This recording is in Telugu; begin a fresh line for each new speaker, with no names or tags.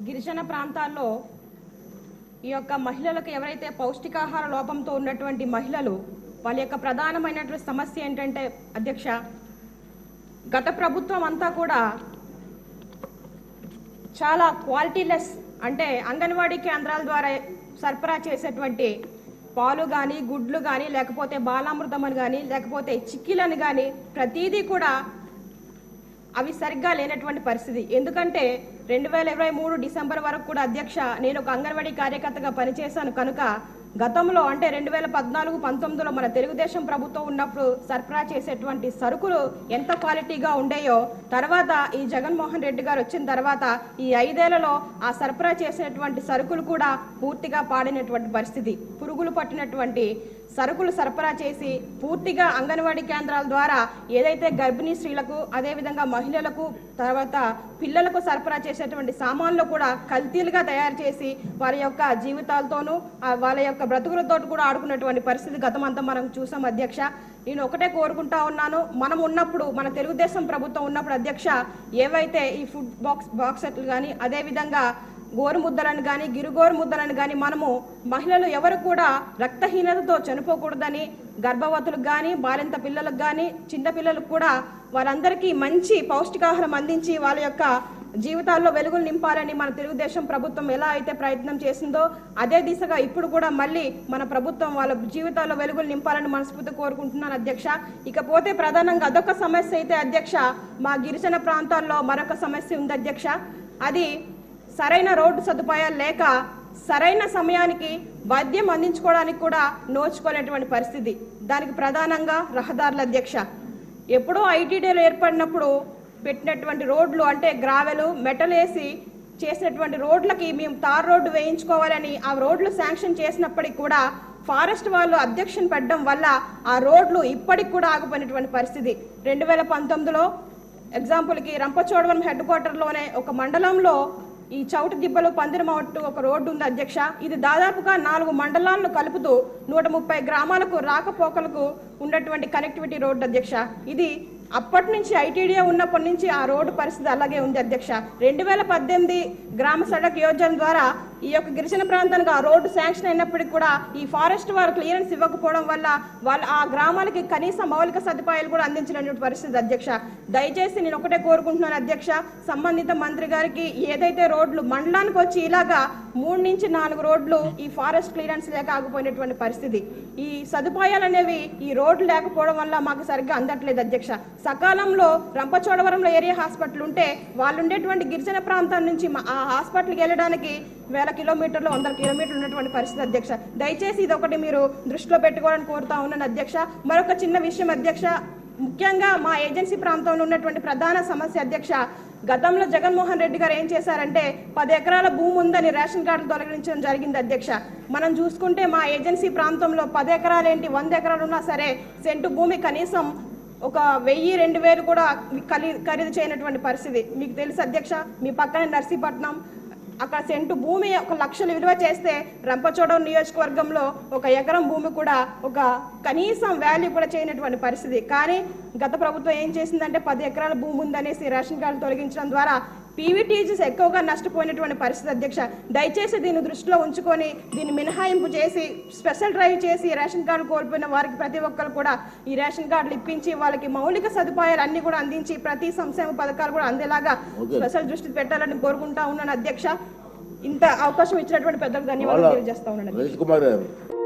గిరిజన ప్రాంతాల్లో ఈ యొక్క మహిళలకు ఎవరైతే పౌష్టికాహార లోపంతో ఉన్నటువంటి మహిళలు వాళ్ళ యొక్క ప్రధానమైనటువంటి సమస్య ఏంటంటే అధ్యక్ష, గత ప్రభుత్వం అంతా కూడా చాలా క్వాలిటీలెస్ అంటే అంగన్వాడీ కేంద్రాల ద్వారా సరఫరా చేసేటువంటి పాలు కానీ గుడ్లు కానీ లేకపోతే బాలామృతం అని కానీ లేకపోతే చిక్కీలను కానీ ప్రతిదీ కూడా అవి సరిగ్గా లేనటువంటి పరిస్థితి. ఎందుకంటే 2023 డిసెంబర్ వరకు కూడా అధ్యక్ష నేను ఒక అంగన్వాడీ కార్యకర్తగా పనిచేశాను కనుక గతంలో అంటే 2014-19లో మన తెలుగుదేశం ప్రభుత్వం ఉన్నప్పుడు సరఫరా చేసేటువంటి సరుకులు ఎంత క్వాలిటీగా ఉండేయో తర్వాత ఈ జగన్మోహన్ రెడ్డి గారు వచ్చిన తర్వాత ఈ 5 ఏళ్లలో ఆ సరఫరా చేసేటువంటి సరుకులు కూడా పూర్తిగా పాడినటువంటి పరిస్థితి. పురుగులు పట్టినటువంటి సరుకులు సరఫరా చేసి పూర్తిగా అంగన్వాడీ కేంద్రాల ద్వారా ఏదైతే గర్భిణీ స్త్రీలకు అదేవిధంగా మహిళలకు తర్వాత పిల్లలకు సరఫరా చేసేటువంటి సామాన్లు కూడా కల్తీలుగా తయారు చేసి వారి యొక్క జీవితాలతోనూ వాళ్ళ యొక్క బ్రతుకులతో కూడా ఆడుకున్నటువంటి పరిస్థితి గతమంతా మనం చూసాం అధ్యక్ష. నేను ఒకటే కోరుకుంటా ఉన్నాను, మనం ఉన్నప్పుడు మన తెలుగుదేశం ప్రభుత్వం ఉన్నప్పుడు అధ్యక్ష ఏవైతే ఈ ఫుడ్ బాక్సెట్లు కానీ అదేవిధంగా గోరుముద్దలను కానీ గిరుగోరు ముద్దలను కానీ మనము మహిళలు ఎవరు కూడా రక్తహీనతతో చనిపోకూడదని గర్భవతులకు కానీ బాలింత పిల్లలకు కానీ చిన్నపిల్లలకు కూడా వారందరికీ మంచి పౌష్టికాహారం అందించి వాళ్ళ యొక్క జీవితాల్లో వెలుగులు నింపాలని మన తెలుగుదేశం ప్రభుత్వం ఎలా అయితే ప్రయత్నం చేసిందో అదే దిశగా ఇప్పుడు కూడా మళ్ళీ మన ప్రభుత్వం వాళ్ళ జీవితాల్లో వెలుగులు నింపాలని మనస్ఫూర్తి కోరుకుంటున్నాను అధ్యక్ష. ఇకపోతే ప్రధానంగా అదొక సమస్య అయితే అధ్యక్ష, మా గిరిజన ప్రాంతాల్లో మరొక సమస్య ఉంది అధ్యక్ష. అది సరైన రోడ్డు సదుపాయాలు లేక సరైన సమయానికి వైద్యం అందించుకోవడానికి కూడా నోచుకోలేటువంటి పరిస్థితి. దానికి ప్రధానంగా రహదారుల అధ్యక్ష. ఎప్పుడో ఐటీడీలు ఏర్పడినప్పుడు పెట్టినటువంటి రోడ్లు అంటే గ్రావెలు మెటల్ వేసి చేసినటువంటి రోడ్లకి మేము తార్ రోడ్డు వేయించుకోవాలని ఆ రోడ్లు శాంక్షన్ చేసినప్పటికీ కూడా ఫారెస్ట్ వాళ్ళు అబ్జెక్షన్ పెట్టడం వల్ల ఆ రోడ్లు ఇప్పటికి కూడా ఆగిపోయినటువంటి పరిస్థితి. 2019లో ఎగ్జాంపుల్కి రంపచోడవరం హెడ్ క్వార్టర్లోనే ఒక మండలంలో ఈ చౌటి దిబ్బలు పందిరమట్టు ఒక రోడ్డు ఉంది అధ్యక్ష. ఇది దాదాపుగా 4 మండలాలను కలుపుతూ 130 గ్రామాలకు రాకపోకలకు ఉన్నటువంటి కనెక్టివిటీ రోడ్డు అధ్యక్ష. ఇది అప్పటి నుంచి ఐటీడీఏ ఉన్నప్పటి నుంచి ఆ రోడ్డు పరిస్థితి అలాగే ఉంది అధ్యక్ష. 2018 గ్రామ సడక్ యోజన ద్వారా ఈ యొక్క గిరిజన ప్రాంతానికి ఆ రోడ్డు శాంక్షన్ అయినప్పటికీ కూడా ఈ ఫారెస్ట్ వారు క్లియరెన్స్ ఇవ్వకపోవడం వల్ల వాళ్ళు ఆ గ్రామాలకి కనీస మౌలిక సదుపాయాలు కూడా అందించినటువంటి పరిస్థితి అధ్యక్ష. దయచేసి నేను ఒకటే కోరుకుంటున్నాను అధ్యక్ష, సంబంధిత మంత్రి గారికి ఏదైతే రోడ్లు మండలానికి వచ్చి ఇలాగా 3 నుంచి 4 రోడ్లు ఈ ఫారెస్ట్ క్లియరెన్స్ లేక ఆగిపోయినటువంటి పరిస్థితి. ఈ సదుపాయాలు అనేవి ఈ రోడ్లు లేకపోవడం వల్ల మాకు సరిగ్గా అందట్లేదు అధ్యక్ష. సకాలంలో రంపచోడవరంలో ఏరియా హాస్పిటల్ ఉంటే వాళ్ళు ఉండేటువంటి గిరిజన ప్రాంతం నుంచి ఆ హాస్పిటల్కి వెళ్ళడానికి 1000 కిలోమీటర్లు 100 కిలోమీటర్లు ఉన్నటువంటి పరిస్థితి అధ్యక్ష. దయచేసి ఇది ఒకటి మీరు దృష్టిలో పెట్టుకోవాలని కోరుతా ఉన్నాను అధ్యక్ష. మరొక చిన్న విషయం అధ్యక్ష, ముఖ్యంగా మా ఏజెన్సీ ప్రాంతంలో ఉన్నటువంటి ప్రధాన సమస్య అధ్యక్ష, గతంలో జగన్మోహన్ రెడ్డి గారు ఏం చేశారంటే 10 ఎకరాల భూమి ఉందని రేషన్ కార్డులు తొలగించడం జరిగింది అధ్యక్ష. మనం చూసుకుంటే మా ఏజెన్సీ ప్రాంతంలో 10 ఎకరాలు ఏంటి 100 ఎకరాలు ఉన్నా సరే సెంటు భూమి కనీసం ఒక 1000-2000 కూడా ఖరీదు చేయనటువంటి పరిస్థితి మీకు తెలుసు అధ్యక్ష. మీ పక్కనే నర్సీపట్నం, అక్కడ సెంటు భూమి 1 లక్షలు విలువ చేస్తే రంపచోడవరం నియోజకవర్గంలో 1 ఎకరం భూమి కూడా ఒక కనీసం వాల్యూ కూడా చేయనటువంటి పరిస్థితి. కానీ గత ప్రభుత్వం ఏం చేసిందంటే 10 ఎకరాల భూమి ఉందనేసి రేషన్ కార్డు తొలగించడం ద్వారా పీవీటీజీస్ ఎక్కువగా నష్టపోయినటువంటి పరిస్థితి అధ్యక్ష. దయచేసి దీన్ని దృష్టిలో ఉంచుకొని దీన్ని మినహాయింపు చేసి స్పెషల్ డ్రైవ్ చేసి రేషన్ కార్డులు కోల్పోయిన వారికి ప్రతి ఒక్కరు కూడా ఈ రేషన్ కార్డులు ఇప్పించి వాళ్ళకి మౌలిక సదుపాయాలు అన్ని కూడా అందించి ప్రతి సంక్షేమ పథకాలు కూడా అందేలాగా స్పెషల్ దృష్టి పెట్టాలని కోరుకుంటా ఉన్నాను అధ్యక్ష. ఇంత అవకాశం ఇచ్చినటువంటి పెద్దలకు ధన్యవాదాలు తెలియజేస్తా ఉన్నాను.